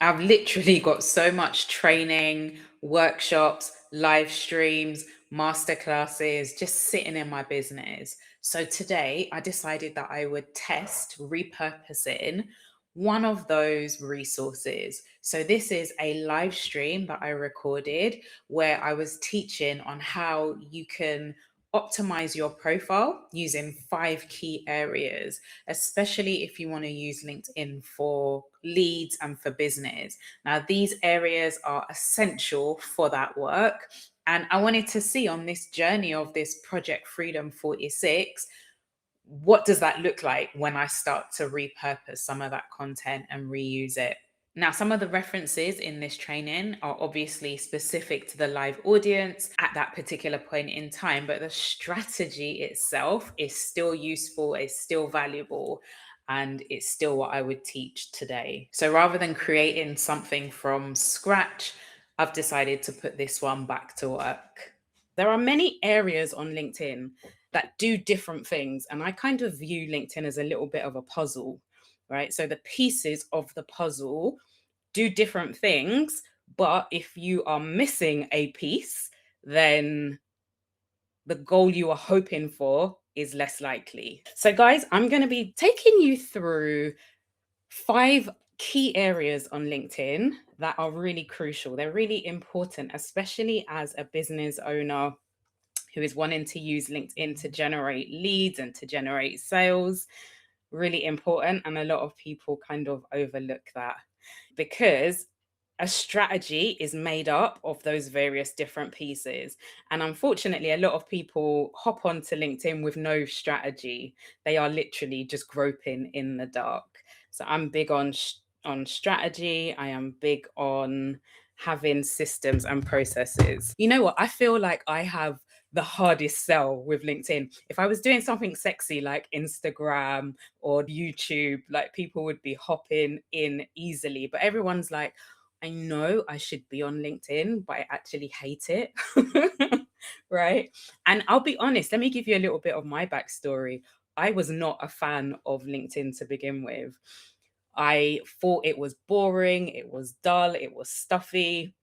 I've literally got so much training, workshops, live streams, masterclasses just sitting in my business. So today I decided that I would test repurposing one of those resources. So this is a live stream that I recorded where I was teaching on how you can optimize your profile using 5 key areas, especially if you want to use LinkedIn for leads and for business. Now, these areas are essential for that work. And I wanted to see on this journey of this Project Freedom 46, what does that look like when I start to repurpose some of that content and reuse it? Now, some of the references in this training are obviously specific to the live audience at that particular point in time, but the strategy itself is still useful, is still valuable, and it's still what I would teach today. So rather than creating something from scratch, I've decided to put this one back to work. There are many areas on LinkedIn that do different things, and I kind of view LinkedIn as a little bit of a puzzle, right? So the pieces of the puzzle do different things, but if you are missing a piece, then the goal you are hoping for is less likely. So, guys, I'm going to be taking you through 5 key areas on LinkedIn that are really crucial. They're really important, especially as a business owner who is wanting to use LinkedIn to generate leads and to generate sales. Really important. And a lot of people kind of overlook that because a strategy is made up of those various different pieces. And unfortunately, a lot of people hop onto LinkedIn with no strategy. They are literally just groping in the dark. So I'm big on strategy. I am big on having systems and processes. You know what? I feel like I have the hardest sell with LinkedIn. If I was doing something sexy like Instagram or YouTube, like people would be hopping in easily. But everyone's like, I know I should be on LinkedIn, but I actually hate it. Right. And I'll be honest, let me give you a little bit of my backstory. I was not a fan of LinkedIn to begin with. I thought it was boring, it was dull, it was stuffy.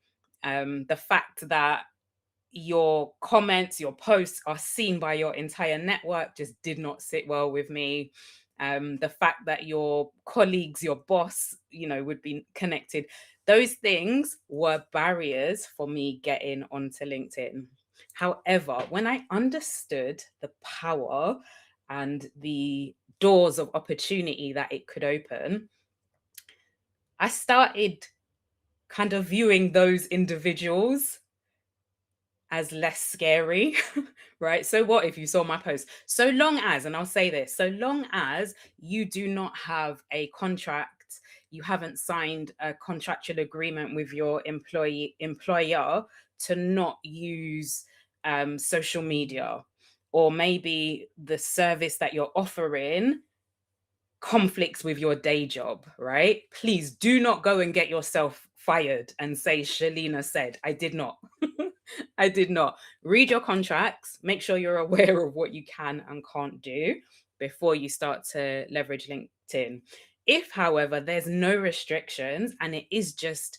The fact that your comments, your posts are seen by your entire network just did not sit well with me. The fact that your colleagues, your boss, would be connected, those things were barriers for me getting onto LinkedIn. However, when I understood the power and the doors of opportunity that it could open, I started kind of viewing those individuals as less scary, right? So what if you saw my post? So long as, and I'll say this, so long as you do not have a contract, you haven't signed a contractual agreement with your employer to not use social media, or maybe the service that you're offering conflicts with your day job, right? Please do not go and get yourself fired and say Shelena said. I did not. I did not. Read your contracts, make sure you're aware of what you can and can't do before you start to leverage LinkedIn. If, however, there's no restrictions and it is just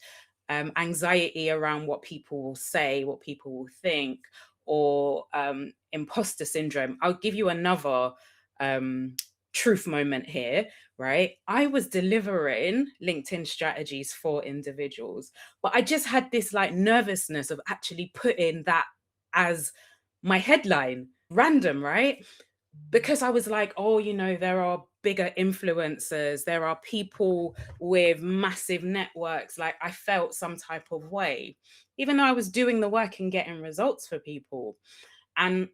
anxiety around what people will say, what people will think, or imposter syndrome, I'll give you another truth moment here, right? I was delivering LinkedIn strategies for individuals, but I just had this like nervousness of actually putting that as my headline. Random, right? Because I was like, oh, there are bigger influencers, there are people with massive networks. Like I felt some type of way, even though I was doing the work and getting results for people. And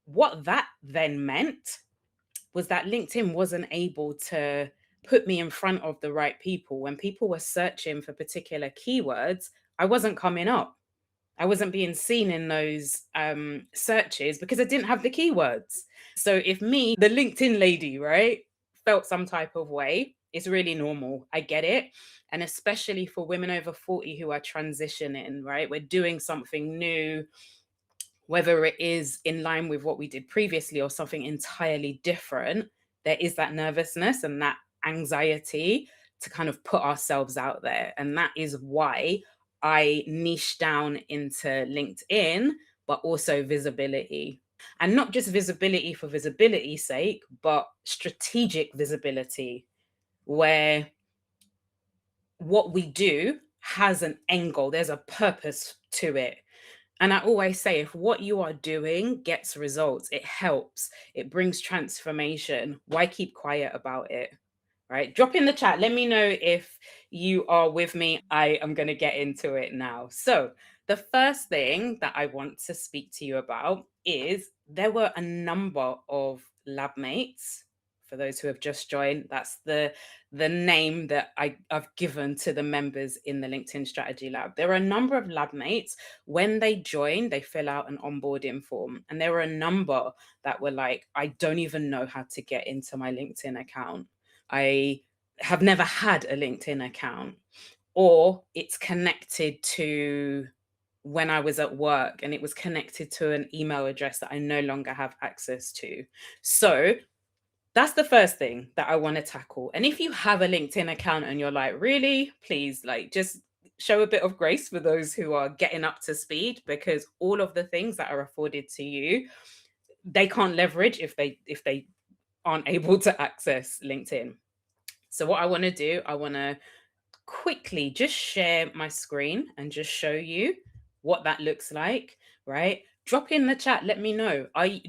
what that then meant was that LinkedIn wasn't able to put me in front of the right people. When people were searching for particular keywords, I wasn't coming up. I wasn't being seen in those searches because I didn't have the keywords. So if me, the LinkedIn lady, right, felt some type of way, it's really normal. I get it. And especially for women over 40 who are transitioning, right? We're doing something new, whether it is in line with what we did previously or something entirely different. There is that nervousness and that anxiety to kind of put ourselves out there. And that is why I niche down into LinkedIn, but also visibility. And not just visibility for visibility's sake, but strategic visibility, where what we do has an end goal, there's a purpose to it. And I always say, if what you are doing gets results, it helps, it brings transformation, why keep quiet about it? Right? Drop in the chat. Let me know if you are with me. I am going to get into it now. So, the first thing that I want to speak to you about is there were a number of lab mates. For those who have just joined, that's the name that I've given to the members in the LinkedIn Strategy Lab. There are a number of lab mates. When they join, they fill out an onboarding form. And there were a number that were like, I don't even know how to get into my LinkedIn account. I have never had a LinkedIn account, or it's connected to when I was at work and it was connected to an email address that I no longer have access to. So that's the first thing that I want to tackle. And if you have a LinkedIn account and you're like, really, please, like, just show a bit of grace for those who are getting up to speed, because all of the things that are afforded to you, they can't leverage if they aren't able to access LinkedIn. So what I want to do, I want to quickly just share my screen and just show you what that looks like, right? Drop in the chat, let me know.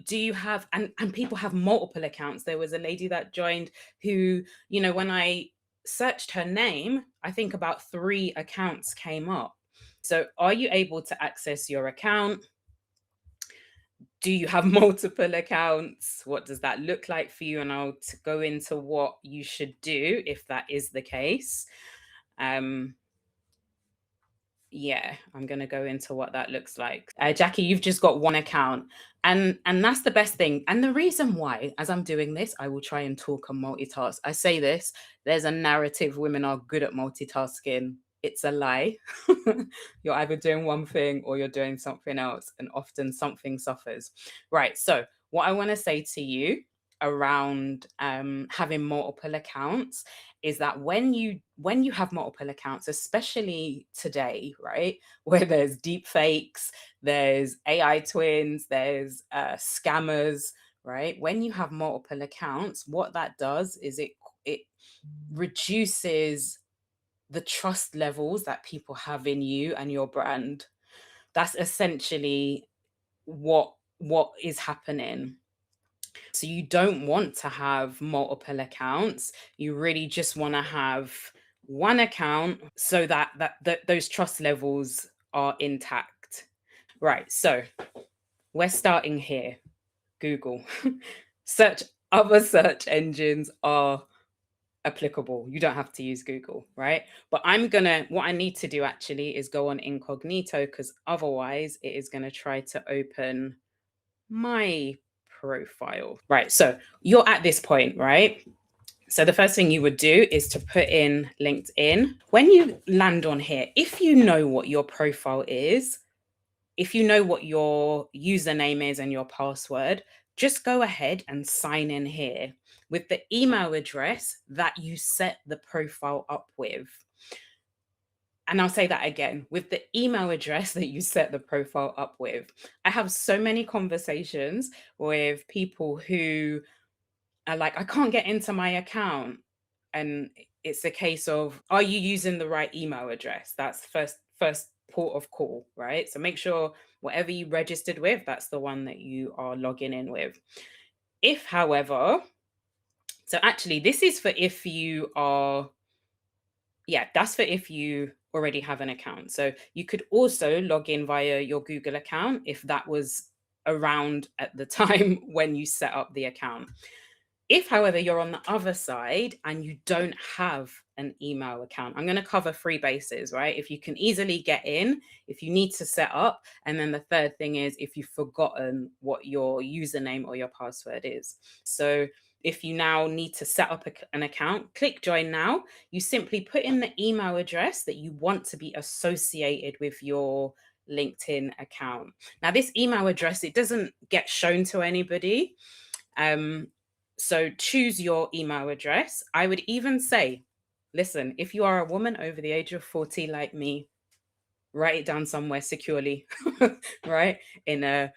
Do you have, and people have multiple accounts. There was a lady that joined who, when I searched her name, I think about 3 accounts came up. So are you able to access your account? Do you have multiple accounts? What does that look like for you? And I'll go into what you should do if that is the case. Yeah, I'm going to go into what that looks like. Jackie, you've just got 1 account, and that's the best thing. And the reason why, as I'm doing this, I will try and talk and multitask. I say this, there's a narrative women are good at multitasking. It's a lie. You're either doing one thing or you're doing something else, and often something suffers. Right. So what I want to say to you around having multiple accounts is that when you have multiple accounts, especially today, right, where there's deep fakes, there's AI twins, there's scammers, right? When you have multiple accounts, what that does is it reduces the trust levels that people have in you and your brand. That's essentially what is happening. So you don't want to have multiple accounts. You really just want to have 1 account so that those trust levels are intact. Right. So we're starting here. Google. Other search engines are applicable. You don't have to use Google, right? But what I need to do actually is go on incognito, because otherwise it is going to try to open my profile. Right. So you're at this point, right? So the first thing you would do is to put in LinkedIn. When you land on here, if you know what your profile is, if you know what your username is and your password, just go ahead and sign in here with the email address that you set the profile up with. And I'll say that again, with the email address that you set the profile up with. I have so many conversations with people who are like, I can't get into my account. And it's a case of, are you using the right email address? That's first port of call, right? So make sure whatever you registered with, that's the one that you are logging in with. If, however, so actually this is for if you are, yeah, that's for if you already have an account. So you could also log in via your Google account if that was around at the time when you set up the account. If, however, you're on the other side and you don't have an email account, I'm going to cover 3 bases, right? If you can easily get in, if you need to set up, and then the third thing is if you've forgotten what your username or your password is. So if you now need to set up an account, click join now. You simply put in the email address that you want to be associated with your LinkedIn account. Now, this email address, it doesn't get shown to anybody. So choose your email address. I would even say listen, if you are a woman over the age of 40 like me, write it down somewhere securely, right? In a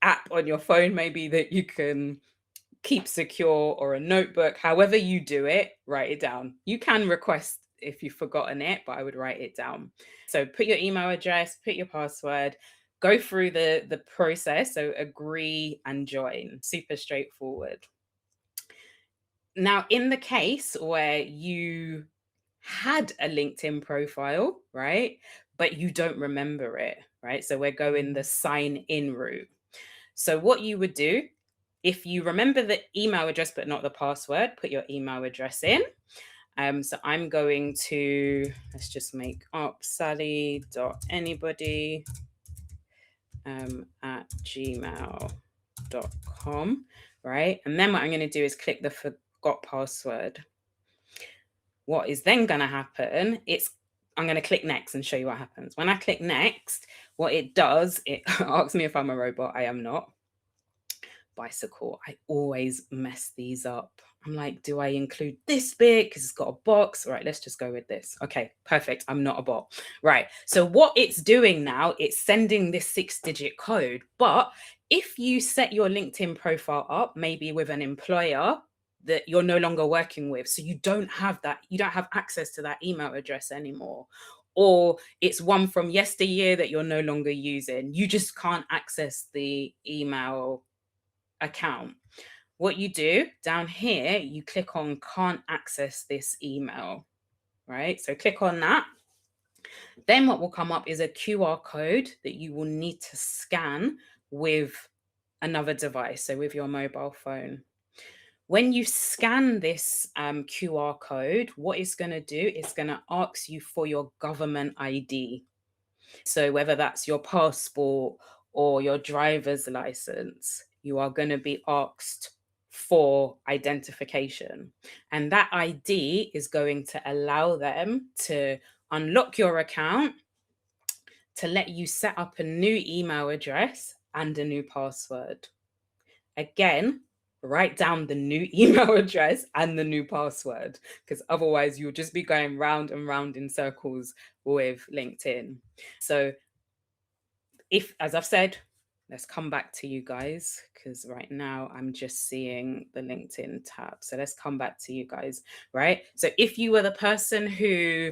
app on your phone, maybe, that you can keep secure, or a notebook. However you do it, write it down. You can request if you've forgotten it, but I would write it down. So put your email address, put your password, go through the process. So agree and join. Super straightforward. Now, in the case where you had a LinkedIn profile, right, but you don't remember it, right? So we're going the sign in route. So what you would do, if you remember the email address but not the password, put your email address in. So I'm going to, let's just make up sally.anybody at gmail.com, right? And then what I'm going to do is click the forgot password. What is then going to happen, I'm going to click next and show you what happens. When I click next, what it does, it asks me if I'm a robot. I am not. Bicycle. I always mess these up. I'm like, do I include this bit because it's got a box? All right, let's just go with this. Okay, perfect. I'm not a bot. Right. So what it's doing now, it's sending this 6-digit code. But if you set your LinkedIn profile up, maybe with an employer that you're no longer working with, so you don't have access to that email address anymore, or it's one from yesteryear that you're no longer using, you just can't access the email account. What you do down here, you click on can't access this email, right? So click on that. Then what will come up is a QR code that you will need to scan with another device, so with your mobile phone. When you scan this QR code, what it's going to do is going to ask you for your government ID. So whether that's your passport or your driver's license, you are going to be asked for identification. And that ID is going to allow them to unlock your account, to let you set up a new email address and a new password. Again, write down the new email address and the new password, because otherwise you'll just be going round and round in circles with LinkedIn. So if, as I've said, let's come back to you guys, because right now I'm just seeing the LinkedIn tab. So let's come back to you guys, right? So if you were the person who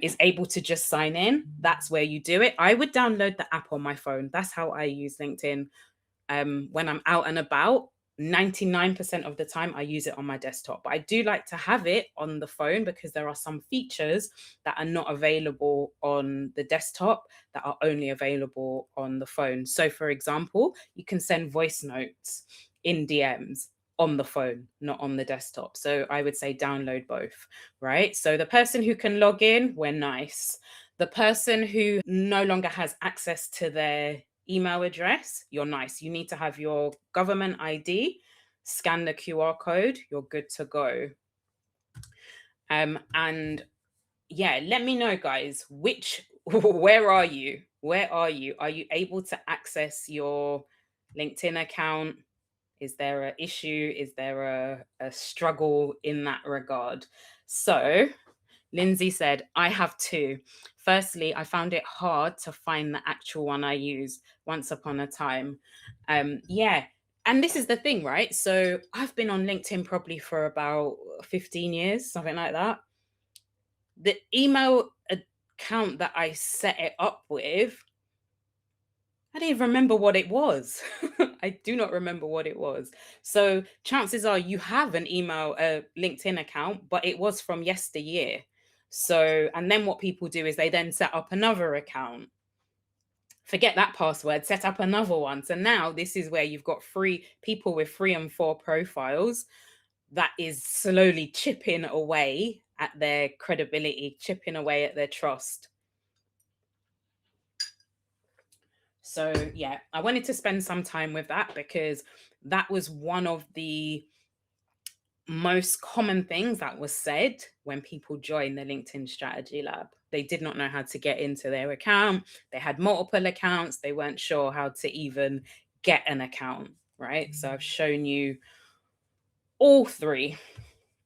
is able to just sign in, that's where you do it. I would download the app on my phone. That's how I use LinkedIn. When I'm out and about, 99% of the time I use it on my desktop, but I do like to have it on the phone because there are some features that are not available on the desktop that are only available on the phone. So for example, you can send voice notes in DMs on the phone, not on the desktop. So I would say download both, right? So the person who can log in, we're nice. The person who no longer has access to their email address, you're nice. You need to have your government ID, scan the QR code, you're good to go. And yeah, let me know, guys, where are you? Where are you? Are you able to access your LinkedIn account? Is there an issue? Is there a struggle in that regard? So Lindsay said, I have two. Firstly, I found it hard to find the actual one I used once upon a time. Yeah. And this is the thing, right? So I've been on LinkedIn probably for about 15 years, something like that. The email account that I set it up with, I didn't even remember what it was. I do not remember what it was. So chances are you have an email, a LinkedIn account, but it was from yesteryear. So, and then what people do is they then set up another account. Forget that password, set up another one. So now this is where you've got people with 3 and 4 profiles that is slowly chipping away at their credibility, chipping away at their trust. So yeah, I wanted to spend some time with that because that was one of the most common things that was said when people joined the LinkedIn Strategy Lab. They did not know how to get into their account. They had multiple accounts. They weren't sure how to even get an account, right? So I've shown you all 3.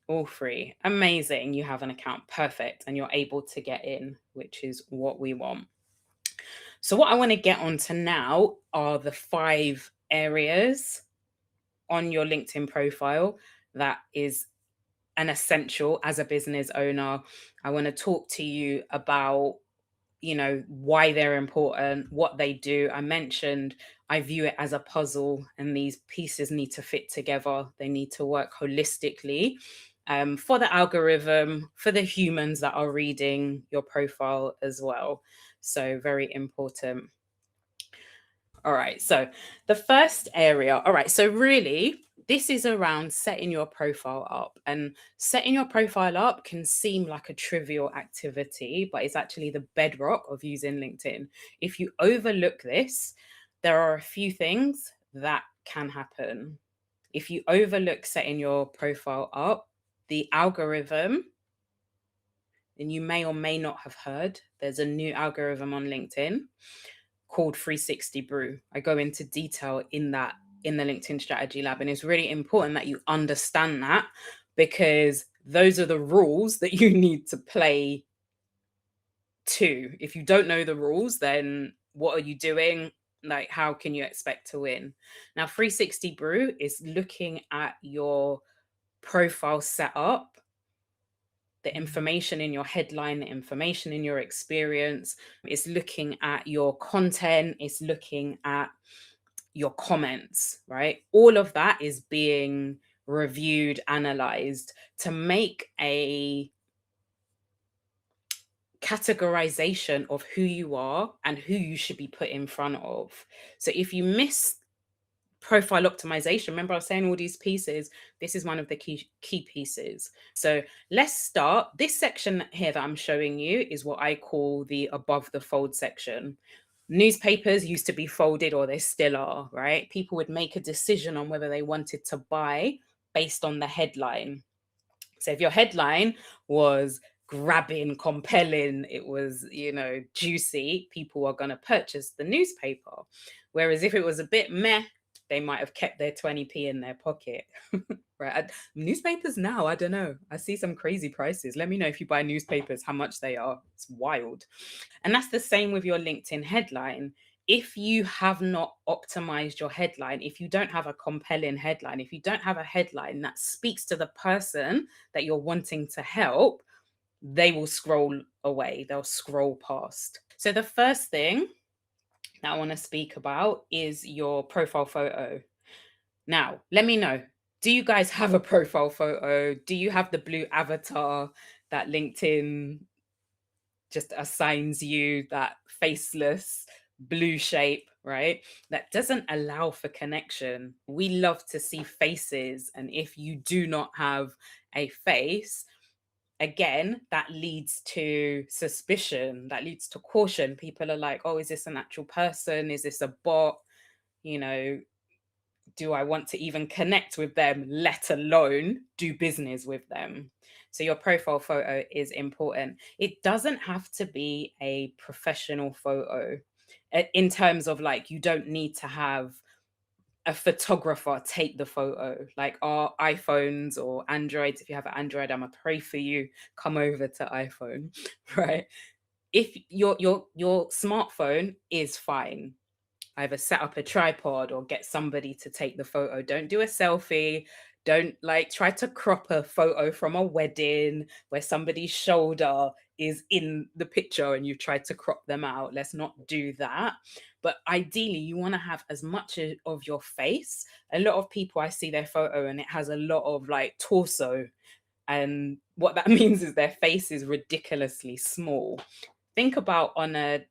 All free. Amazing. You have an account. Perfect. And you're able to get in, which is what we want. So, what I want to get onto now are the 5 areas on your LinkedIn profile that is an essential as a business owner. I want to talk to you about, why they're important, what they do. I mentioned I view it as a puzzle, and these pieces need to fit together. They need to work holistically, for the algorithm, for the humans that are reading your profile as well. So, very important. All right. So the first area, all right. So really, this is around setting your profile up. And setting your profile up can seem like a trivial activity, but it's actually the bedrock of using LinkedIn. If you overlook this, there are a few things that can happen. If you overlook setting your profile up, the algorithm, and you may or may not have heard, there's a new algorithm on LinkedIn called 360 Brew. I go into detail in that in the LinkedIn Strategy Lab. And it's really important that you understand that, because those are the rules that you need to play to. If you don't know the rules, then what are you doing? Like, how can you expect to win? Now, 360 Brew is looking at your profile setup, the information in your headline, the information in your experience. It's looking at your content, it's looking at your comments, right? All of that is being reviewed, analyzed to make a categorization of who you are and who you should be put in front of. So if you miss profile optimization, remember I was saying all these pieces, this is one of the key pieces. So let's start. This section here that I'm showing you is what I call the above the fold section. Newspapers used to be folded, or they still are, right? People would make a decision on whether they wanted to buy based on the headline. So if your headline was grabbing, compelling, it was, juicy, people are going to purchase the newspaper. Whereas if it was a bit meh, they might have kept their 20p in their pocket. Right. Newspapers now, I don't know. I see some crazy prices. Let me know if you buy newspapers, how much they are. It's wild. And that's the same with your LinkedIn headline. If you have not optimized your headline, if you don't have a compelling headline, if you don't have a headline that speaks to the person that you're wanting to help, they will scroll away, they'll scroll past. So the first thing that I want to speak about is your profile photo. Now, let me know, do you guys have a profile photo? Do you have the blue avatar that LinkedIn just assigns you, that faceless blue shape, right? That doesn't allow for connection. We love to see faces. And if you do not have a face, again, that leads to suspicion, that leads to caution. People are like, oh, is this an actual person? Is this a bot? You know, do I want to even connect with them, let alone do business with them? So your profile photo is important. It doesn't have to be a professional photo, in terms of, like, you don't need to have a photographer take the photo. Like our iPhones or Androids, if you have an Android, I'm gonna pray for you, come over to iPhone. Right? If your smartphone is fine, either set up a tripod or get somebody to take the photo. Don't do a selfie. Don't, like, try to crop a photo from a wedding where somebody's shoulder is in the picture and you try to crop them out. Let's not do that. But ideally, you want to have as much of your face. A lot of people, I see their photo and it has a lot of, like, torso. And what that means is their face is ridiculously small. Think about on a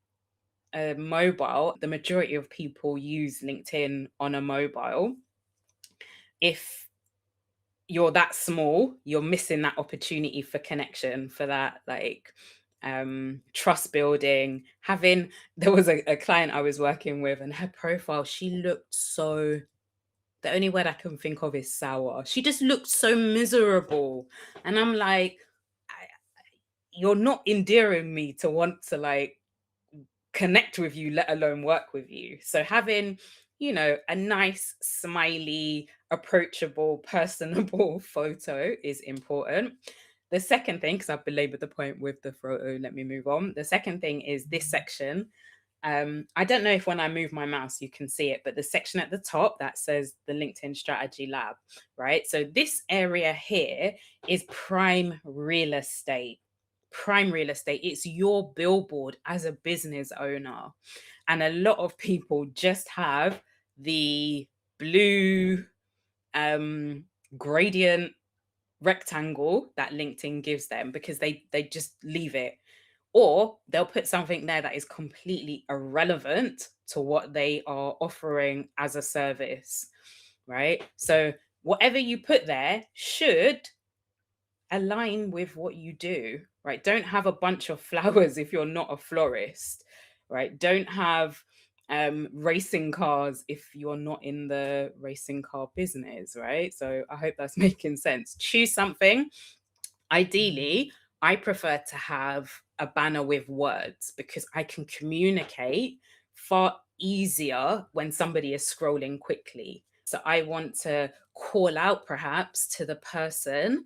mobile, the majority of people use LinkedIn on a mobile. If you're that small, you're missing that opportunity for connection, for that, like, trust building. There was a client I was working with, and her profile, she looked so, the only word I can think of is sour. She just looked so miserable. And I'm like, you're not endearing me to want to, like, connect with you, let alone work with you. So having, a nice, smiley, approachable, personable photo is important. The second thing, because I've belabored the point with the photo, let me move on. The second thing is this section. I don't know if when I move my mouse you can see it, but the section at the top that says the LinkedIn Strategy Lab, right? So this area here is prime real estate. Prime real estate. It's your billboard as a business owner. And a lot of people just have the blue gradient rectangle that LinkedIn gives them because they just leave it, or they'll put something there that is completely irrelevant to what they are offering as a service, right? So whatever you put there should align with what you do, right? Don't have a bunch of flowers if you're not a florist, right? Don't have racing cars if you're not in the racing car business, right? So I hope that's making sense. Choose something. Ideally, I prefer to have a banner with words because I can communicate far easier when somebody is scrolling quickly. So I want to call out perhaps to the person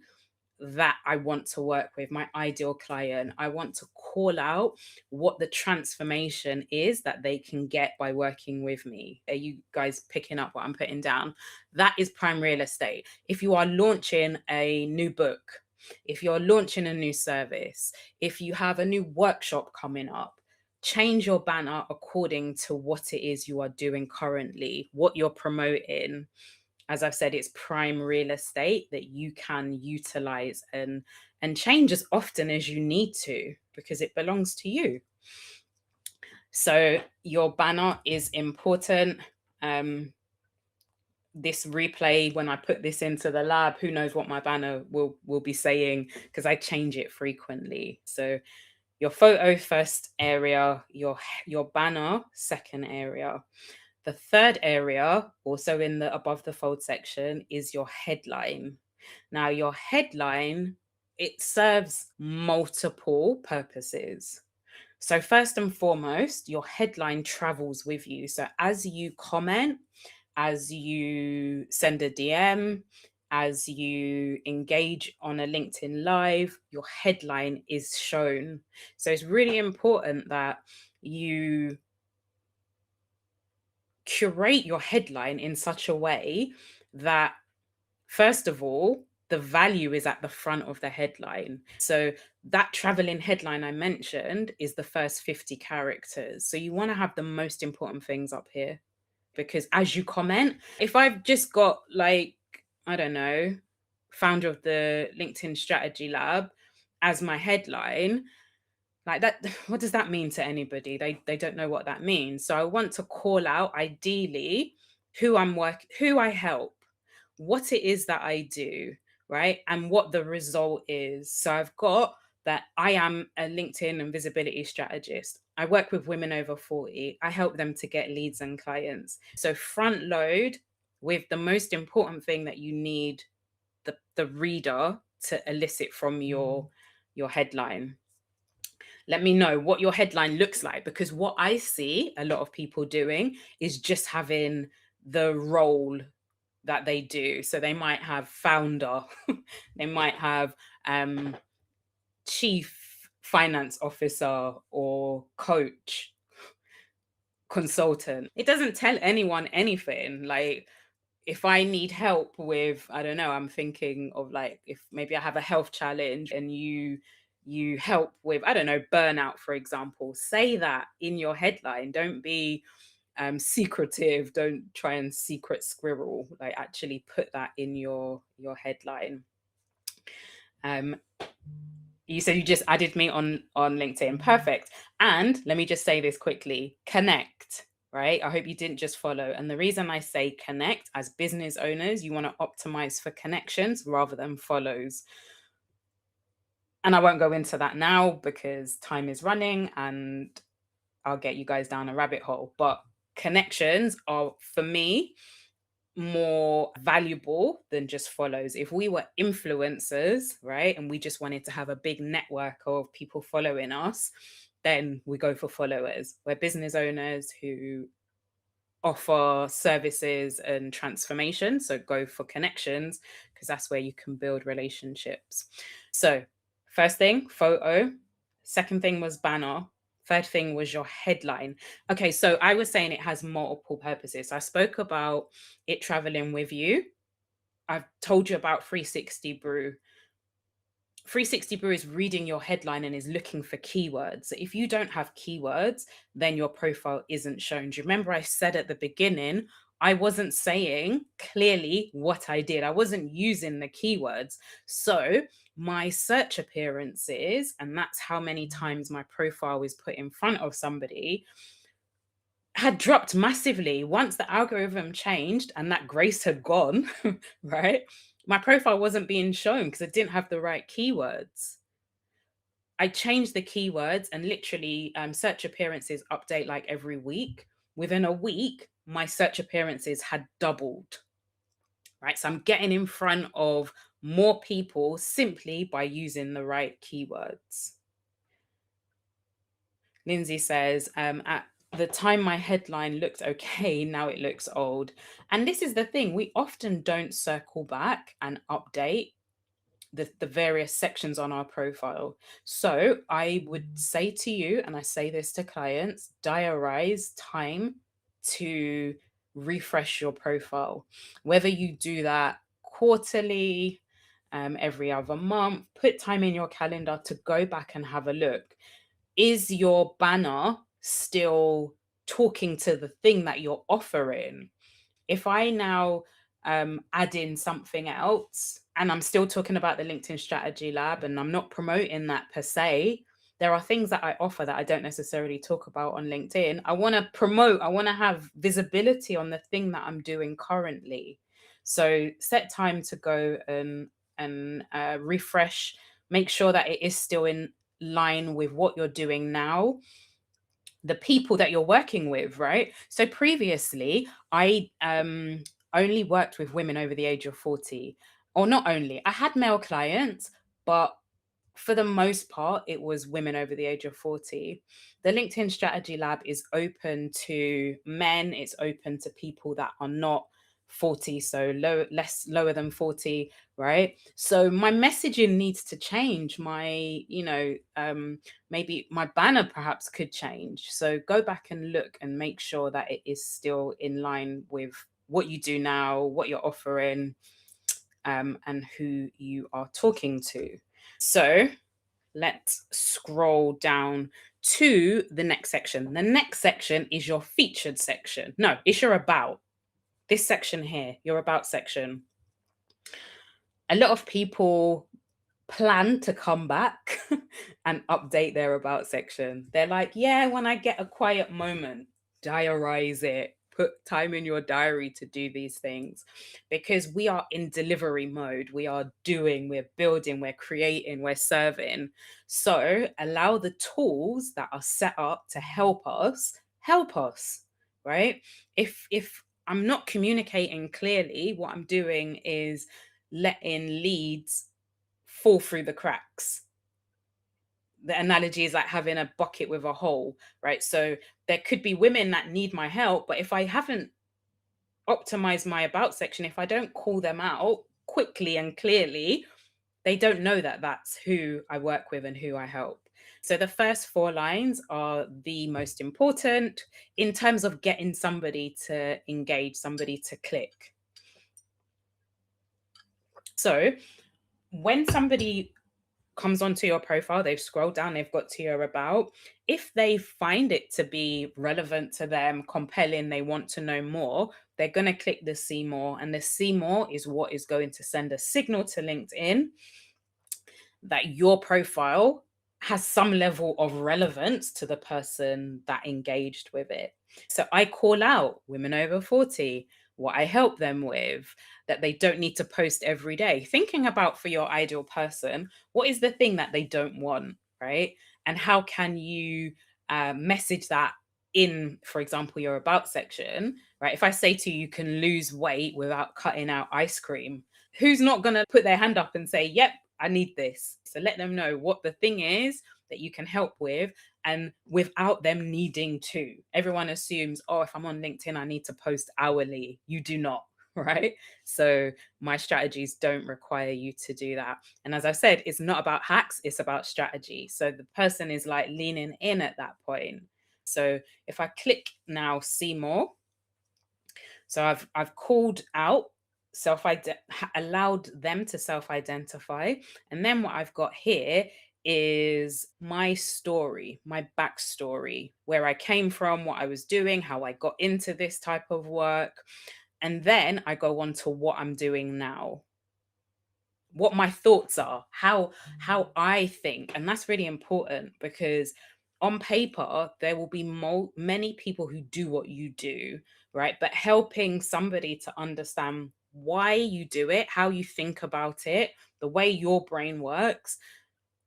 that I want to work with, my ideal client. I want to call out what the transformation is that they can get by working with me. Are you guys picking up what I'm putting down? That is prime real estate. If you are launching a new book, if you're launching a new service, if you have a new workshop coming up, change your banner according to what it is you are doing currently, what you're promoting. As I've said, it's prime real estate that you can utilize and change as often as you need to because it belongs to you. So your banner is important. This replay, when I put this into the lab, who knows what my banner will be saying because I change it frequently. So your photo first area, your banner second area. The third area, also in the above the fold section, is your headline. Now, your headline, it serves multiple purposes. So first and foremost, your headline travels with you. So as you comment, as you send a DM, as you engage on a LinkedIn Live, your headline is shown. So it's really important that you curate your headline in such a way that, first of all, the value is at the front of the headline. So that traveling headline I mentioned is the first 50 characters. So you want to have the most important things up here because as you comment, if I've just got like, I don't know, founder of the LinkedIn Strategy Lab as my headline, like that, what does that mean to anybody? They don't know what that means. So I want to call out ideally who I help, what it is that I do, right? And what the result is. So I've got that I am a LinkedIn and visibility strategist. I work with women over 40. I help them to get leads and clients. So front load with the most important thing that you need the reader to elicit from your headline. Let me know what your headline looks like, because what I see a lot of people doing is just having the role that they do. So they might have founder, they might have chief finance officer or coach, consultant. It doesn't tell anyone anything. Like, if I need help with, I don't know, I'm thinking of like, if maybe I have a health challenge and you help with, I don't know, burnout, for example, say that in your headline. Don't be secretive. Don't try and secret squirrel. Like, actually put that in your headline. You said you just added me on LinkedIn. Perfect. And let me just say this quickly. Connect, right? I hope you didn't just follow. And the reason I say connect, as business owners, you want to optimize for connections rather than follows. And I won't go into that now because time is running and I'll get you guys down a rabbit hole. But connections are, for me, more valuable than just follows. If we were influencers, right, and we just wanted to have a big network of people following us, then we go for followers. We're business owners who offer services and transformation. So go for connections, because that's where you can build relationships. So, first thing, photo. Second thing was banner. Third thing was your headline. Okay, so I was saying it has multiple purposes. I spoke about it traveling with you. I've told you about 360 Brew. 360 Brew is reading your headline and is looking for keywords. So if you don't have keywords, then your profile isn't shown. Do you remember I said at the beginning, I wasn't saying clearly what I did. I wasn't using the keywords. So my search appearances, and that's how many times my profile is put in front of somebody, had dropped massively once the algorithm changed and that grace had gone, right? My profile wasn't being shown because it didn't have the right keywords. I changed the keywords, and literally search appearances update like every week. Within a week, my search appearances had doubled, right? So I'm getting in front of more people simply by using the right keywords. Lindsay says, at the time my headline looked okay, now it looks old. And this is the thing, we often don't circle back and update the various sections on our profile. So I would say to you, and I say this to clients, diarize time to refresh your profile. Whether you do that quarterly, every other month, put time in your calendar to go back and have a look. Is your banner still talking to the thing that you're offering? If I now add in something else and I'm still talking about the LinkedIn Strategy Lab and I'm not promoting that per se, there are things that I offer that I don't necessarily talk about on LinkedIn. I want to promote, I want to have visibility on the thing that I'm doing currently. So set time to go and refresh, make sure that it is still in line with what you're doing now, the people that you're working with, right? So previously, I only worked with women over the age of 40, or not only, I had male clients, but for the most part, it was women over the age of 40. The LinkedIn Strategy Lab is open to men, it's open to people that are not 40, so lower than 40, right? So my messaging needs to change. Maybe my banner perhaps could change. So go back and look and make sure that it is still in line with what you do now, what you're offering, and who you are talking to. So let's scroll down to the next section. The next section is your featured section. No, it's your about. This section here, your about section. A lot of people plan to come back and update their about section. They're like, yeah, when I get a quiet moment, diarize it, put time in your diary to do these things, because we are in delivery mode. We are doing, we're building, we're creating, we're serving. So allow the tools that are set up to help us, right? If I'm not communicating clearly, what I'm doing is letting leads fall through the cracks. The analogy is like having a bucket with a hole, right? So there could be women that need my help, but if I haven't optimized my about section, if I don't call them out quickly and clearly, they don't know that that's who I work with and who I help. So the first 4 lines are the most important in terms of getting somebody to engage, somebody to click. So when somebody comes onto your profile, they've scrolled down, they've got to your about. If they find it to be relevant to them, compelling, they want to know more, they're going to click the see more. And the see more is what is going to send a signal to LinkedIn that your profile has some level of relevance to the person that engaged with it. So I call out women over 40, what I help them with, that they don't need to post every day. Thinking about, for your ideal person, what is the thing that they don't want, right? And how can you message that in, for example, your about section, right? If I say to you, you can lose weight without cutting out ice cream, who's not going to put their hand up and say, yep, I need this? So let them know what the thing is that you can help with, and without them needing to. Everyone assumes, oh, if I'm on LinkedIn, I need to post hourly. You do not, right? So my strategies don't require you to do that. And as I said, it's not about hacks, it's about strategy. So the person is like leaning in at that point. So if I click now, see more. So I've called out allowed them to self-identify. And then what I've got here is my story, my backstory, where I came from, what I was doing, how I got into this type of work. And then I go on to what I'm doing now, what my thoughts are, how I think. And that's really important, because on paper there will be many people who do what you do, right? But helping somebody to understand why you do it, how you think about it, the way your brain works,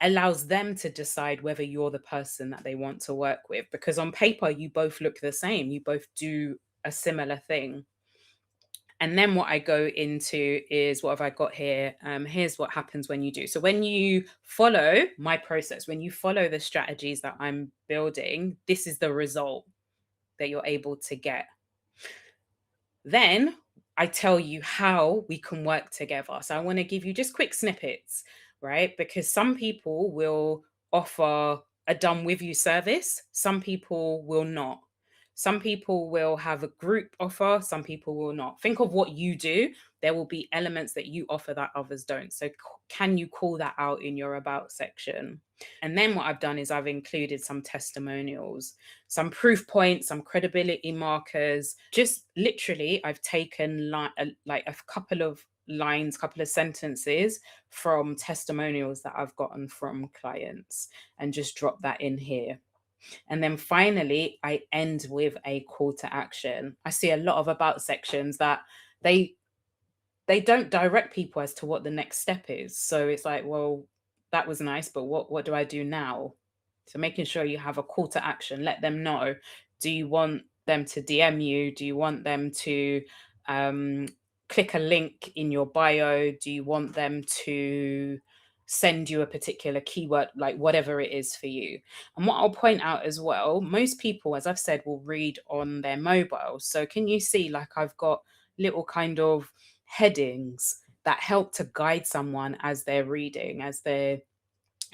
allows them to decide whether you're the person that they want to work with. Because on paper you both look the same, you both do a similar thing. And then what I go into is, what have I got here? Here's what happens when you do. So when you follow my process, when you follow the strategies that I'm building, this is the result that you're able to get. Then I tell you how we can work together. So I want to give you just quick snippets, right? Because some people will offer a done with you service, some people will not. Some people will have a group offer, some people will not. Think of what you do. There will be elements that you offer that others don't. So can you call that out in your about section? And then what I've done is I've included some testimonials, some proof points, some credibility markers. Just literally, I've taken like a couple of lines, couple of sentences from testimonials that I've gotten from clients, and just drop that in here. And then finally, I end with a call to action. I see a lot of about sections that they don't direct people as to what the next step is. So it's like, well, that was nice, but what do I do now? So making sure you have a call to action, let them know. Do you want them to DM you? Do you want them to click a link in your bio? Do you want them to send you a particular keyword, like whatever it is for you? And what I'll point out as well, most people, as I've said, will read on their mobile. So can you see, like, I've got little kind of headings that help to guide someone as they're reading, as they're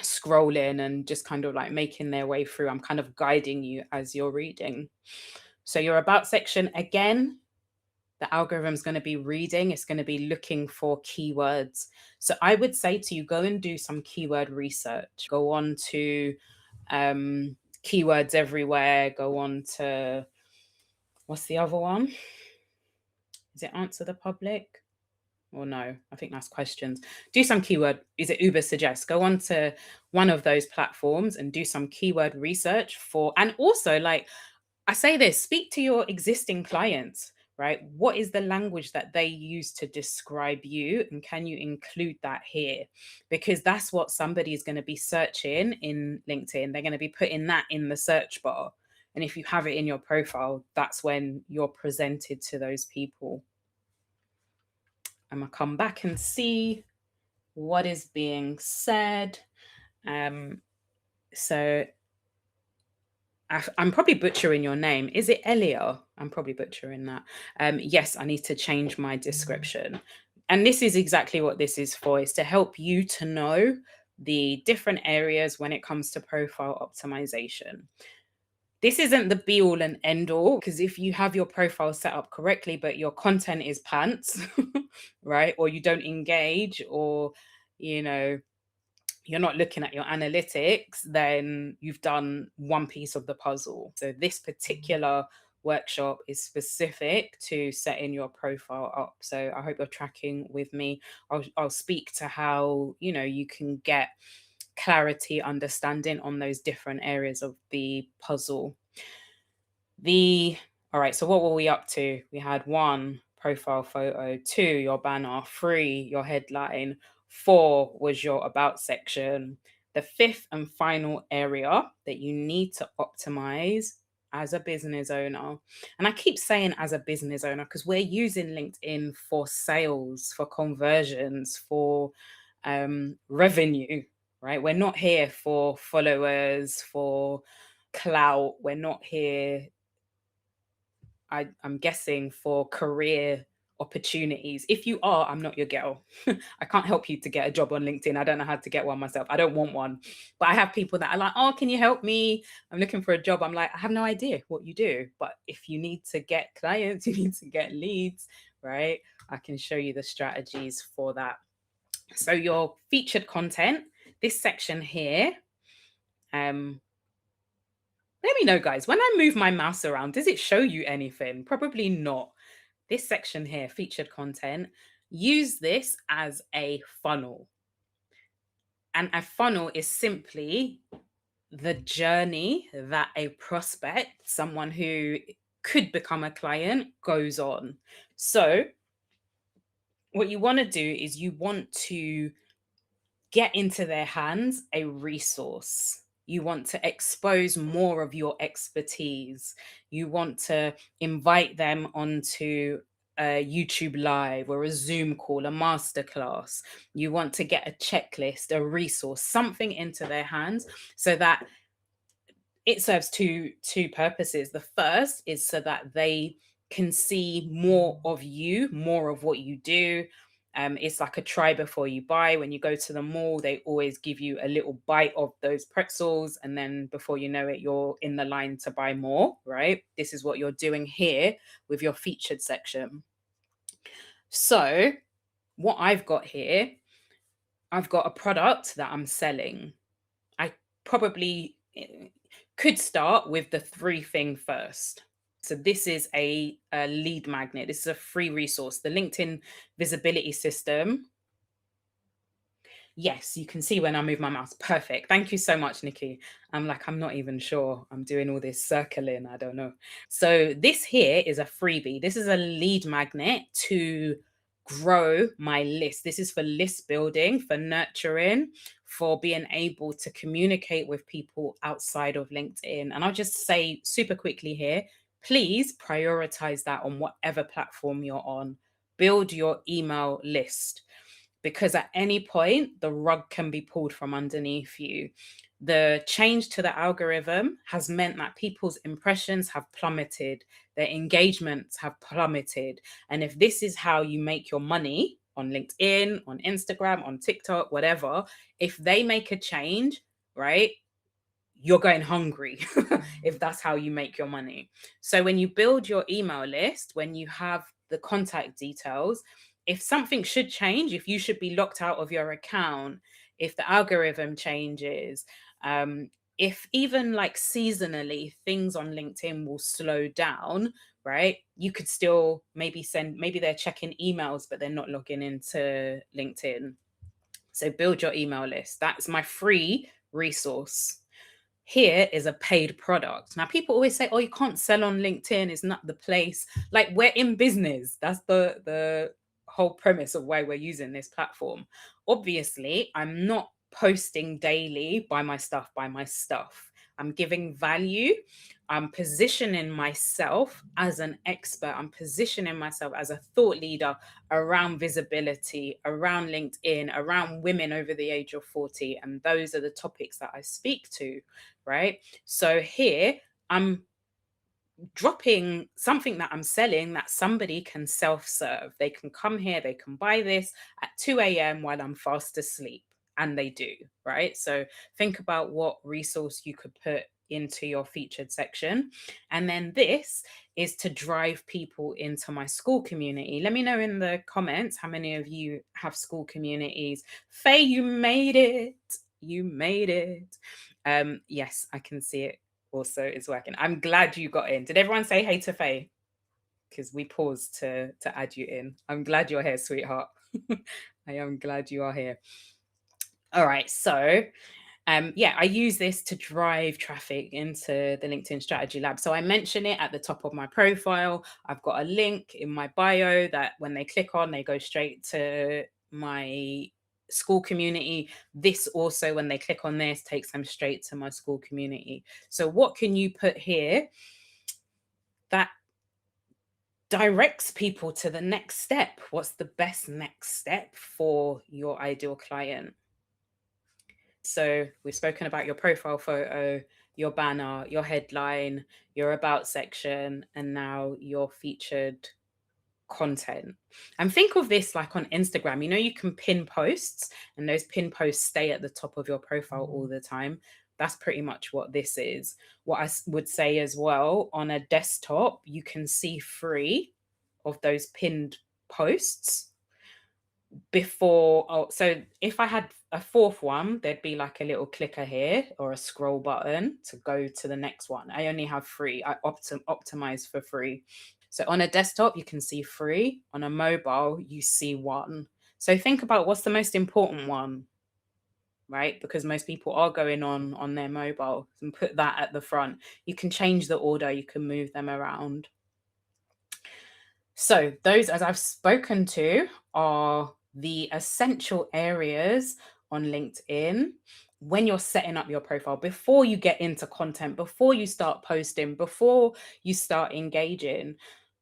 scrolling and just kind of like making their way through. I'm kind of guiding you as you're reading. So your about section, again, the algorithm's going to be reading, it's going to be looking for keywords. So I would say to you, go and do some keyword research. Go on to Keywords Everywhere, go on to, what's the other one? Is it Answer the Public? Or no, I think that's questions. Do some keyword, is it Uber Suggest? Go on to one of those platforms and do some keyword research for, and also, like I say this, speak to your existing clients, right? What is the language that they use to describe you? And can you include that here? Because that's what somebody is going to be searching in LinkedIn. They're going to be putting that in the search bar. And if you have it in your profile, that's when you're presented to those people. I'm going to come back and see what is being said. So I'm probably butchering your name. Is it Elia? I'm probably butchering that. Yes, I need to change my description. And this is exactly what this is for, is to help you to know the different areas when it comes to profile optimization. This isn't the be all and end all, because if you have your profile set up correctly, but your content is pants, right? Or you don't engage, or, you know, you're not looking at your analytics, then you've done one piece of the puzzle. So this particular workshop is specific to setting your profile up. So I hope you're tracking with me. I'll speak to how, you know, you can get clarity, understanding on those different areas of the puzzle. All right, so what were we up to? We had 1, profile photo, 2, your banner, 3, your headline, 4 was your about section. The 5th and final area that you need to optimize as a business owner. And I keep saying as a business owner because we're using LinkedIn for sales, for conversions, for revenue, right? We're not here for followers, for clout. We're not here, I'm guessing, for career opportunities. If you are, I'm not your girl. I can't help you to get a job on LinkedIn. I don't know how to get one myself. I don't want one. But I have people that are like, oh, can you help me? I'm looking for a job. I'm like, I have no idea what you do. But if you need to get clients, you need to get leads, right? I can show you the strategies for that. So your featured content, this section here, let me know, guys, when I move my mouse around, does it show you anything? Probably not. This section here, featured content, use this as a funnel. And a funnel is simply the journey that a prospect, someone who could become a client, goes on. So what you want to do is you want to get into their hands a resource. You want to expose more of your expertise. You want to invite them onto a YouTube live or a Zoom call, a masterclass. You want to get a checklist, a resource, something into their hands so that it serves two purposes. The first is so that they can see more of you, more of what you do. It's like a try before you buy. When you go to the mall, they always give you a little bite of those pretzels, and then before you know it, you're in the line to buy more, right? This is what you're doing here with your featured section. So what I've got here, I've got a product that I'm selling. I probably could start with the 3 thing first. So this is a lead magnet. This is a free resource, the LinkedIn visibility system. Yes, you can see when I move my mouse. Perfect. Thank you so much, Nikki. I'm like, I'm not even sure. I'm doing all this circling. I don't know. So this here is a freebie. This is a lead magnet to grow my list. This is for list building, for nurturing, for being able to communicate with people outside of LinkedIn. And I'll just say super quickly here, please prioritize that on whatever platform you're on. Build your email list, because at any point the rug can be pulled from underneath you. The change to the algorithm has meant that people's impressions have plummeted, their engagements have plummeted. And if this is how you make your money on LinkedIn, on Instagram, on TikTok, whatever, if they make a change, right, you're going hungry if that's how you make your money. So when you build your email list, when you have the contact details, if something should change, if you should be locked out of your account, if the algorithm changes, if even like seasonally things on LinkedIn will slow down, right? You could still maybe they're checking emails, but they're not logging into LinkedIn. So build your email list. That's my free resource. Here is a paid product. Now, people always say, oh, you can't sell on LinkedIn, it's not the place. Like, we're in business. That's the whole premise of why we're using this platform. Obviously, I'm not posting daily by my stuff. I'm giving value. I'm positioning myself as an expert. I'm positioning myself as a thought leader around visibility, around LinkedIn, around women over the age of 40. And those are the topics that I speak to, right? So here I'm dropping something that I'm selling that somebody can self-serve. They can come here, they can buy this at 2 a.m. while I'm fast asleep. And they do, right? So think about what resource you could put into your featured section. And then this is to drive people into my school community. Let me know in the comments how many of you have school communities. Faye, you made it. You made it. Yes, I can see it also is working. I'm glad you got in. Did everyone say hey to Faye? Because we paused to add you in. I'm glad you're here, sweetheart. I am glad you are here. All right, so yeah, I use this to drive traffic into the LinkedIn Strategy Lab. So I mention it at the top of my profile. I've got a link in my bio that when they click on, they go straight to my school community. This also, when they click on this, takes them straight to my school community. So what can you put here that directs people to the next step? What's the best next step for your ideal client? So we've spoken about your profile photo, your banner, your headline, your about section, and now your featured content. And think of this like on Instagram. You know, you can pin posts, and those pin posts stay at the top of your profile all the time. That's pretty much what this is. What I would say as well, on a desktop, you can see 3 of those pinned posts before. Oh, so if I had a 4th one, there'd be like a little clicker here or a scroll button to go to the next one. I only have 3. I optimize for 3. So on a desktop, you can see 3. On a mobile, you see 1. So think about what's the most important one, right? Because most people are going on their mobile, and put that at the front. You can change the order, you can move them around. So those, as I've spoken to, are the essential areas on LinkedIn when you're setting up your profile, before you get into content, before you start posting, before you start engaging.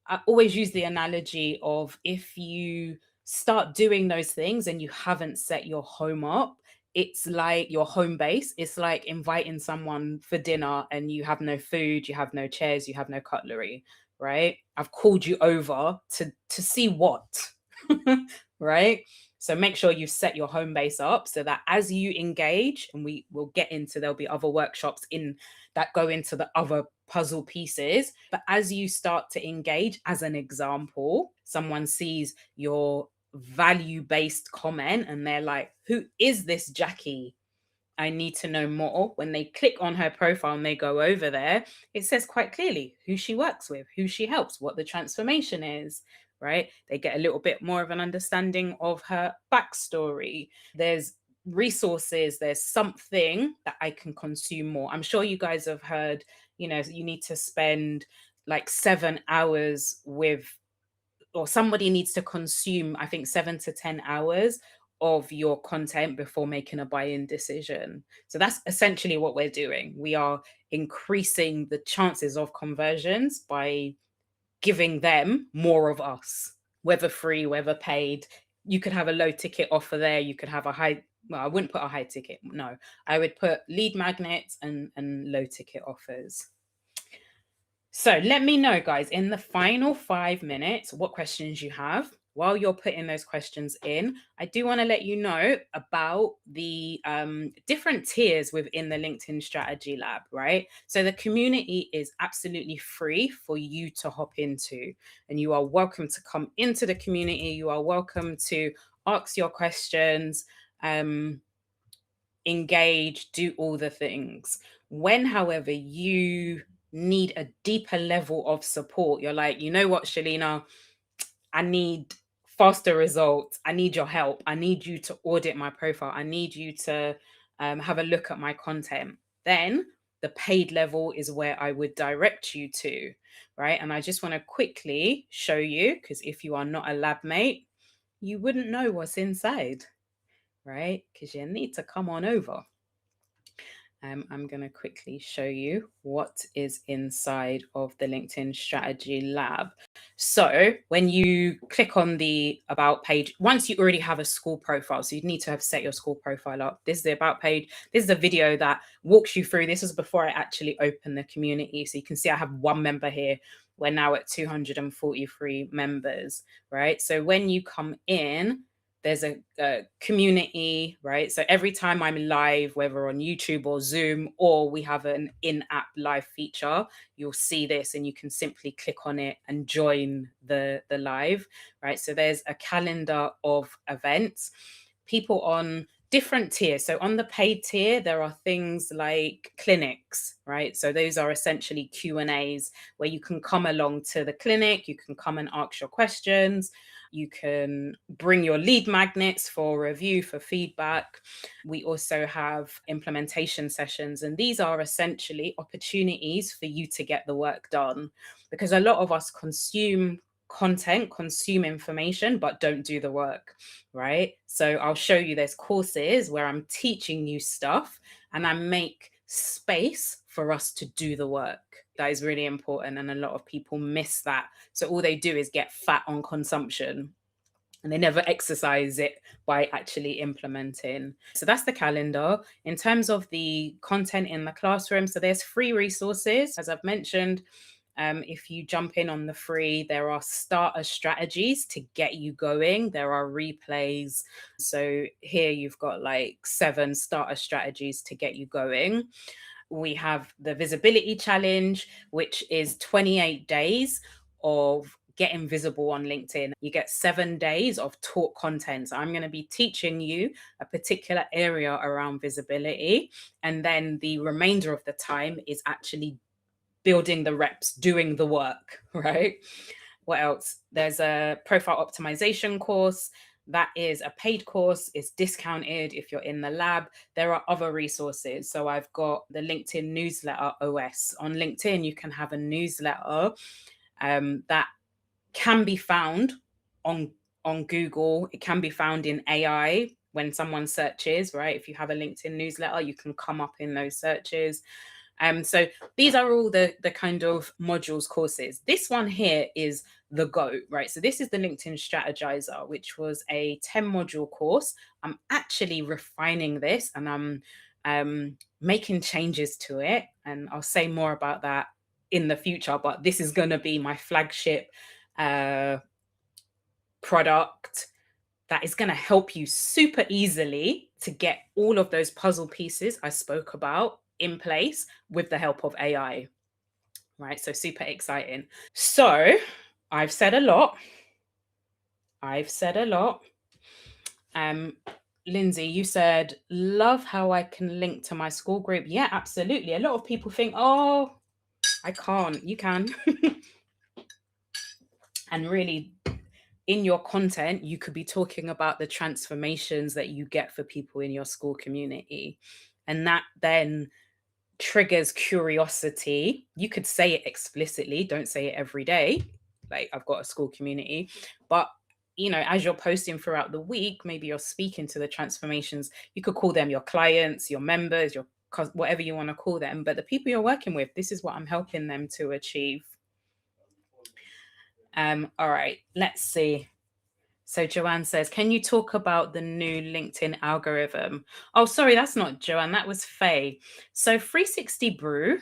I always use the analogy of, if you start doing those things and you haven't set your home up, it's like your home base. It's like inviting someone for dinner and you have no food, you have no chairs, you have no cutlery, right? I've called you over to see what, right? So make sure you set your home base up so that as you engage, and we will get into, there'll be other workshops in that go into the other puzzle pieces. But as you start to engage, as an example, someone sees your value-based comment and they're like, who is this Jackie? I need to know more. When they click on her profile and they go over there, it says quite clearly who she works with, who she helps, what the transformation is, right? They get a little bit more of an understanding of her backstory. There's resources, there's something that I can consume more. I'm sure you guys have heard, you know, you need to spend like 7 hours with, or somebody needs to consume, I think, 7 to 10 hours of your content before making a buy-in decision. So that's essentially what we're doing. We are increasing the chances of conversions by giving them more of us, whether free, whether paid. You could have a low ticket offer there. You could have a high, well, I wouldn't put a high ticket. No, I would put lead magnets and low ticket offers. So let me know, guys, in the final 5 minutes, what questions you have. While you're putting those questions in, I do want to let you know about the different tiers within the LinkedIn Strategy Lab, right? So the community is absolutely free for you to hop into, and you are welcome to come into the community. You are welcome to ask your questions, engage, do all the things. When, however, you need a deeper level of support, you're like, you know what, Chelena, I need faster results. I need your help. I need you to audit my profile. I need you to have a look at my content. Then the paid level is where I would direct you to, right? And I just want to quickly show you, because if you are not a lab mate, you wouldn't know what's inside, right? Because you need to come on over. I'm going to quickly show you what is inside of the LinkedIn Strategy Lab. So when you click on the About page, once you already have a school profile, so you need to have set your school profile up. This is the About page. This is a video that walks you through. This was before I actually opened the community. So you can see I have 1 member here. We're now at 243 members, right? So when you come in, there's a community, right? So every time I'm live, whether on YouTube or Zoom, or we have an in-app live feature, you'll see this and you can simply click on it and join the live, right? So there's a calendar of events, people on different tiers. So on the paid tier, there are things like clinics, right? So those are essentially Q&As where you can come along to the clinic, you can come and ask your questions. You can bring your lead magnets for review, for feedback. We also have implementation sessions, and these are essentially opportunities for you to get the work done, because a lot of us consume content, consume information, but don't do the work, right? So I'll show you, there's courses where I'm teaching you stuff and I make space for us to do the work. That is really important, and a lot of people miss that. So all they do is get fat on consumption. and they never exercise it by actually implementing. So that's the calendar. In terms of the content in the classroom, so there's free resources, as I've mentioned. If you jump in on the free, there are starter strategies to get you going. There are replays. So here you've got like 7 starter strategies to get you going. We have the visibility challenge, which is 28 days of getting visible on LinkedIn. You get 7 days of taught content. So I'm going to be teaching you a particular area around visibility. And then the remainder of the time is actually building the reps, doing the work, right? What else? There's a profile optimization course. That is a paid course. It's discounted if you're in the lab. There are other resources. So I've got the LinkedIn newsletter OS. On LinkedIn, you can have a newsletter that can be found on Google. It can be found in AI when someone searches, right? If you have a LinkedIn newsletter, you can come up in those searches. So these are all the kind of modules courses. This one here is the GOAT, right? So this is the LinkedIn Strategizer, which was a 10 module course. I'm actually refining this and I'm making changes to it. And I'll say more about that in the future, but this is going to be my flagship product that is going to help you super easily to get all of those puzzle pieces I spoke about in place with the help of AI, right? So super exciting. So I've said a lot. Lindsay, you said, love how I can link to my school group. Yeah, absolutely. A lot of people think, oh, I can't. You can. And really, in your content, you could be talking about the transformations that you get for people in your school community. And that then triggers curiosity. You could say it explicitly, don't say it every day. Like, I've got a school community, but as you're posting throughout the week, maybe you're speaking to the transformations. You could call them your clients, your members, your whatever you want to call them, but the people you're working with, this is what I'm helping them to achieve. All right, let's see. So Joanne says, can you talk about the new LinkedIn algorithm? Oh, sorry, that's not Joanne. That was Faye. So 360 Brew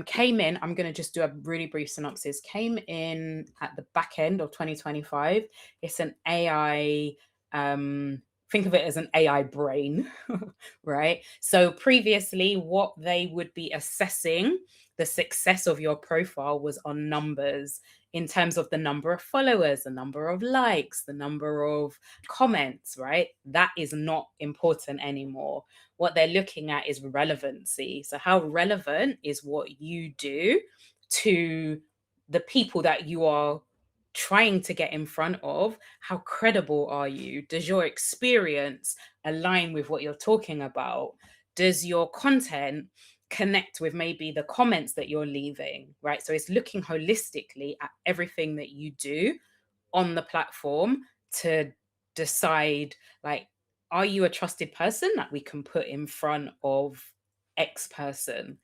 came in. I'm going to just do a really brief synopsis. Came in at the back end of 2025. It's an AI, think of it as an AI brain, right? So previously, what they would be assessing the success of your profile was on numbers in terms of the number of followers, the number of likes, the number of comments, right? That is not important anymore. What they're looking at is relevancy. So how relevant is what you do to the people that you are trying to get in front of? How credible are you? Does your experience align with what you're talking about? Does your content connect with maybe the comments that you're leaving, right? So it's looking holistically at everything that you do on the platform to decide, like, are you a trusted person that we can put in front of X person?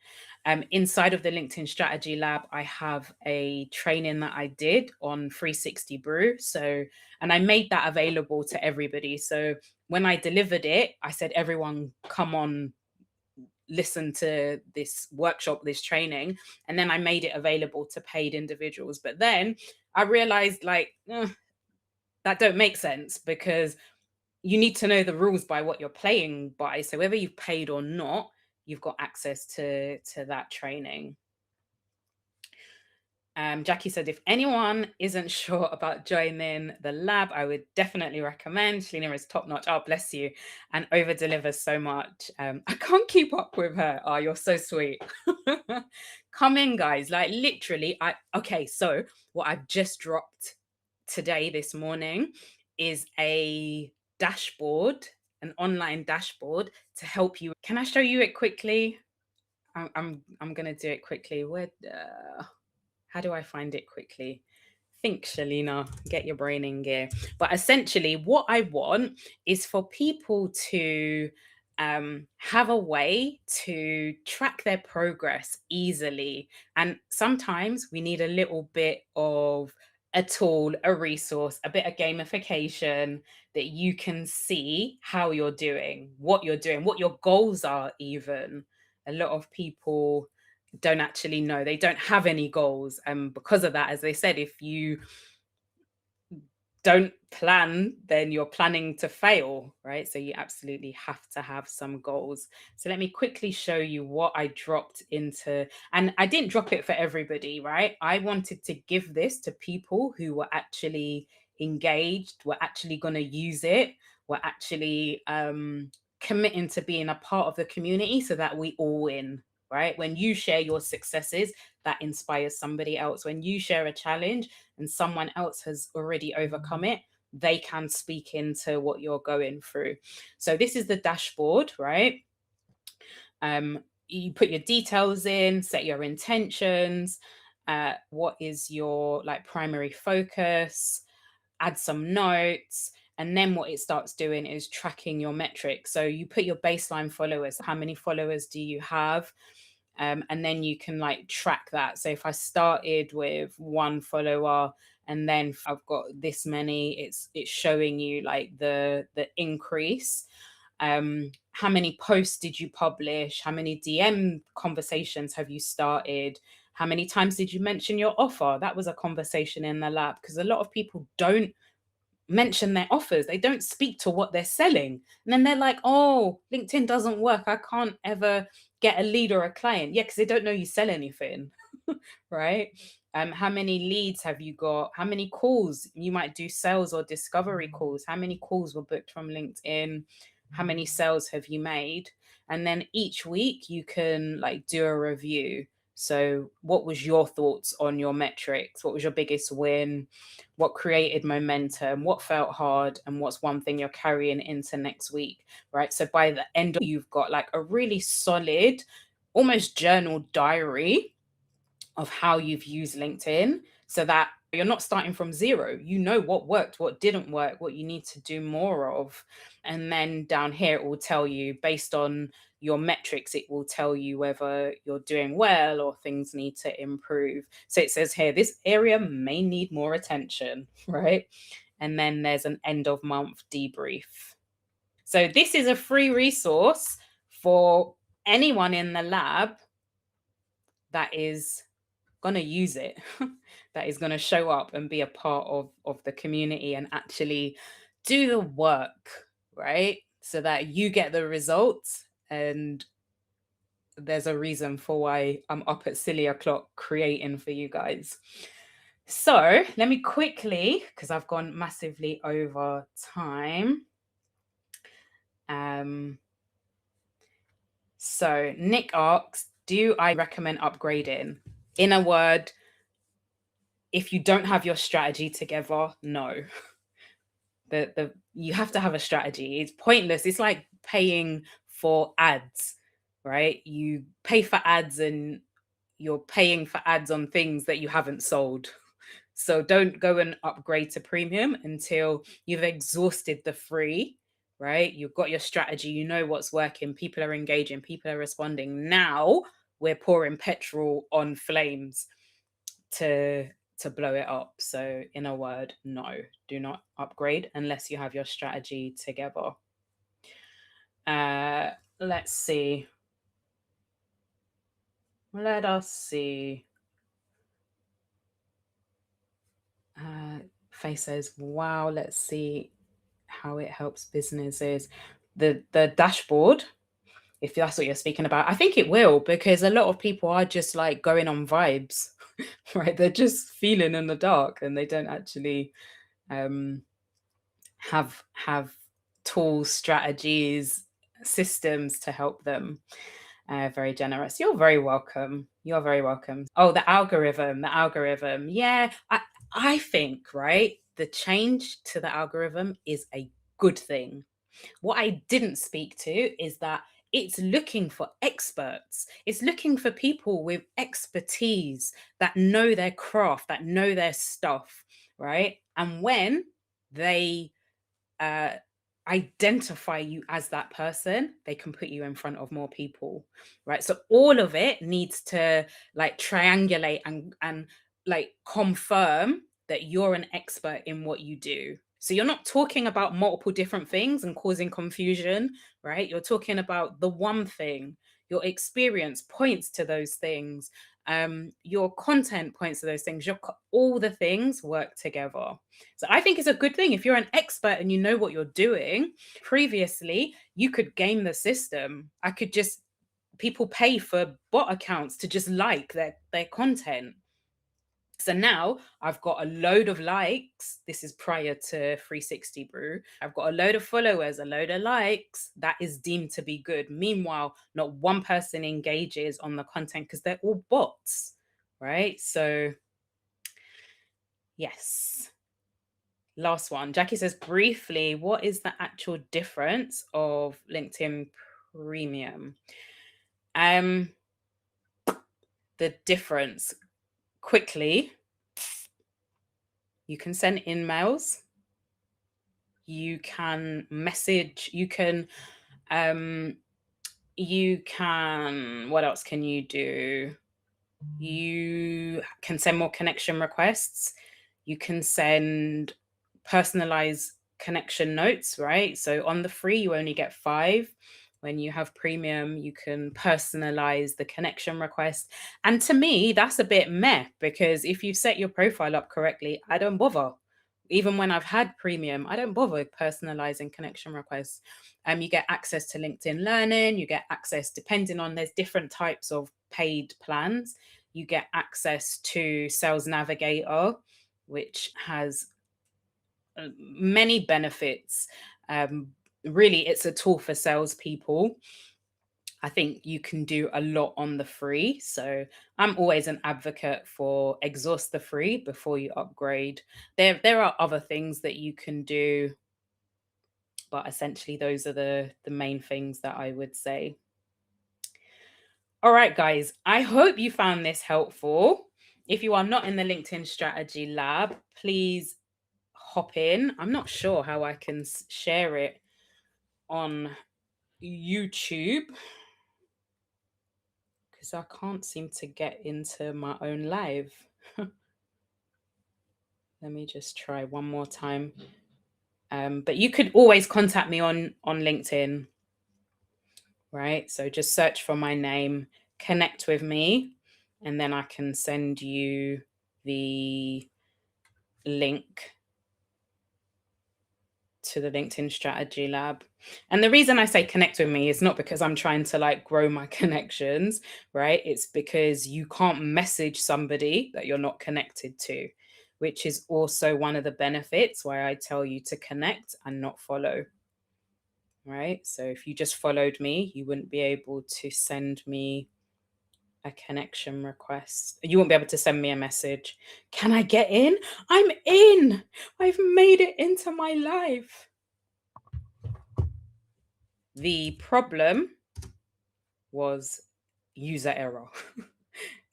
Inside of the LinkedIn Strategy Lab, I have a training that I did on 360 Brew. So, and I made that available to everybody. So when I delivered it, I said, everyone come on, listen to this workshop, this training, and then I made it available to paid individuals. But then I realized, like, that don't make sense, because you need to know the rules by what you're playing by. So whether you've paid or not, you've got access to that training. Jackie said, if anyone isn't sure about joining the lab, I would definitely recommend. Chelena is top notch. Oh, bless you. And over delivers so much. I can't keep up with her. Oh, you're so sweet. Come in, guys. Like, literally, okay, so what I've just dropped today, this morning, is a dashboard, an online dashboard to help you. Can I show you it quickly? I'm gonna do it quickly. How do I find it quickly? Think, Chelena, get your brain in gear. But essentially, what I want is for people to have a way to track their progress easily. And sometimes we need a little bit of a tool, a resource, a bit of gamification that you can see how you're doing, what your goals are, even. A lot of people don't actually know, they don't have any goals. And because of that, as they said, if you don't plan, then you're planning to fail, right? So you absolutely have to have some goals. So let me quickly show you what I dropped into. And I didn't drop it for everybody, right? I wanted to give this to people who were actually engaged, were actually going to use it, were actually committing to being a part of the community so that we all win. Right. When you share your successes, that inspires somebody else. When you share a challenge, and someone else has already overcome it, they can speak into what you're going through. So this is the dashboard, right? You put your details in, set your intentions, what is your like primary focus, add some notes. And then what it starts doing is tracking your metrics. So you put your baseline followers. How many followers do you have? And then you can like track that. So if I started with 1 follower and then I've got this many, it's showing you like the increase. How many posts did you publish? How many DM conversations have you started? How many times did you mention your offer? That was a conversation in the lab, because a lot of people don't mention their offers. They don't speak to what they're selling. And then they're like, oh, LinkedIn doesn't work. I can't ever get a lead or a client. Yeah, because they don't know you sell anything. Right? How many leads have you got? How many calls? You might do sales or discovery calls. How many calls were booked from LinkedIn? How many sales have you made? And then each week you can like do a review. So what was your thoughts on your metrics? What was your biggest win? What created momentum? What felt hard? And what's one thing you're carrying into next week? Right? So by the end, you've got like a really solid, almost journal diary of how you've used LinkedIn, so that you're not starting from zero. You know what worked, what didn't work, what you need to do more of. And then down here, it will tell you based on your metrics, it will tell you whether you're doing well or things need to improve. So it says here, this area may need more attention, right? And then there's an end of month debrief. So this is a free resource for anyone in the lab that is going to use it, that is going to show up and be a part of the community and actually do the work, right? So that you get the results. And there's a reason for why I'm up at silly o'clock creating for you guys. So let me quickly, because I've gone massively over time. So Nick asks, do I recommend upgrading? In a word, if you don't have your strategy together, no. You have to have a strategy. It's pointless. It's like paying for ads, right? You pay for ads and you're paying for ads on things that you haven't sold. So don't go and upgrade to premium until you've exhausted the free, right? You've got your strategy, you know what's working, people are engaging, people are responding. Now we're pouring petrol on flames to blow it up. So in a word, no, do not upgrade unless you have your strategy together. Let's see. Let us see. Faye says, wow, let's see how it helps businesses. The dashboard, if that's what you're speaking about, I think it will, because a lot of people are just like going on vibes, right? They're just feeling in the dark and they don't actually have tools, strategies, systems to help them. Very generous. You're very welcome. You're very welcome. Oh, the algorithm. Yeah, I think, right, the change to the algorithm is a good thing. What I didn't speak to is that it's looking for experts. It's looking for people with expertise that know their craft, that know their stuff, right? And when they uh, identify you as that person, they can put you in front of more people, right? So all of it needs to like triangulate and like confirm that you're an expert in what you do. So you're not talking about multiple different things and causing confusion, right? You're talking about the one thing. Your experience points to those things. Your content points to those things. All the things work together. So I think it's a good thing if you're an expert and you know what you're doing. Previously, you could game the system. I could just people pay for bot accounts to just like their content. So now I've got a load of likes. This is prior to 360 Brew. I've got a load of followers, a load of likes. That is deemed to be good. Meanwhile, not one person engages on the content because they're all bots, right? So, yes. Last one. Jackie says, briefly, what is the actual difference of LinkedIn Premium? The difference, quickly, you can send emails, you can message, what else can you do? You can send more connection requests. You can send personalized connection notes, right? So on the free, you only get 5. When you have premium, you can personalize the connection request. And to me, that's a bit meh, because if you set your profile up correctly, I don't bother. Even when I've had premium, I don't bother personalizing connection requests. You get access to LinkedIn Learning, you get access, depending on, there's different types of paid plans. You get access to Sales Navigator, which has many benefits. Really, it's a tool for salespeople. I think you can do a lot on the free. So I'm always an advocate for exhaust the free before you upgrade. There are other things that you can do, but essentially those are the main things that I would say. All right, guys, I hope you found this helpful. If you are not in the LinkedIn Strategy Lab, please hop in. I'm not sure how I can share it on YouTube because I can't seem to get into my own live. Let me just try one more time. But you could always contact me on LinkedIn, right? So just search for my name, connect with me, and then I can send you the link to the LinkedIn Strategy Lab. And the reason I say connect with me is not because I'm trying to like grow my connections, right? It's because you can't message somebody that you're not connected to, which is also one of the benefits why I tell you to connect and not follow, right? So if you just followed me, you wouldn't be able to send me a connection request. You won't be able to send me a message. Can I get in? I'm in. I've made it into my life. The problem was user error.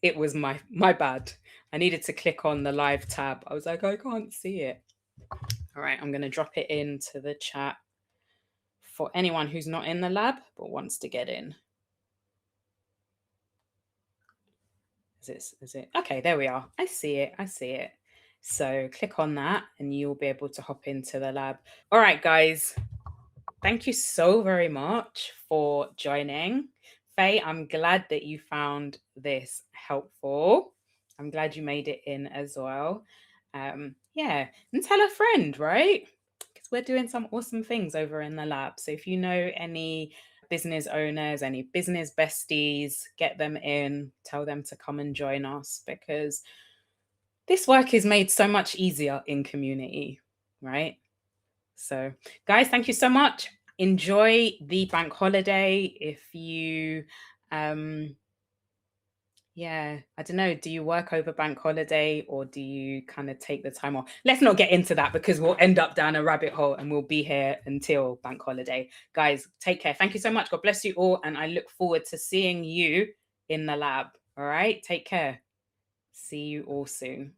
It was my bad. I needed to click on the live tab. I was like, I can't see it. All right, I'm going to drop it into the chat for anyone who's not in the lab but wants to get in. Is it? Okay, there we are. I see it. So click on that and you'll be able to hop into the lab. All right, guys. Thank you so very much for joining. Faye, I'm glad that you found this helpful. I'm glad you made it in as well. Yeah, and tell a friend, right? Because we're doing some awesome things over in the lab. So if you know any business owners, any business besties, get them in, tell them to come and join us, because this work is made so much easier in community, right? So, guys, thank you so much. Enjoy the bank holiday. If you, yeah, I don't know, do you work over bank holiday or do you kind of take the time off? Let's not get into that because we'll end up down a rabbit hole and we'll be here until bank holiday. Guys, take care. Thank you so much. God bless you all. And I look forward to seeing you in the lab. All right, take care. See you all soon.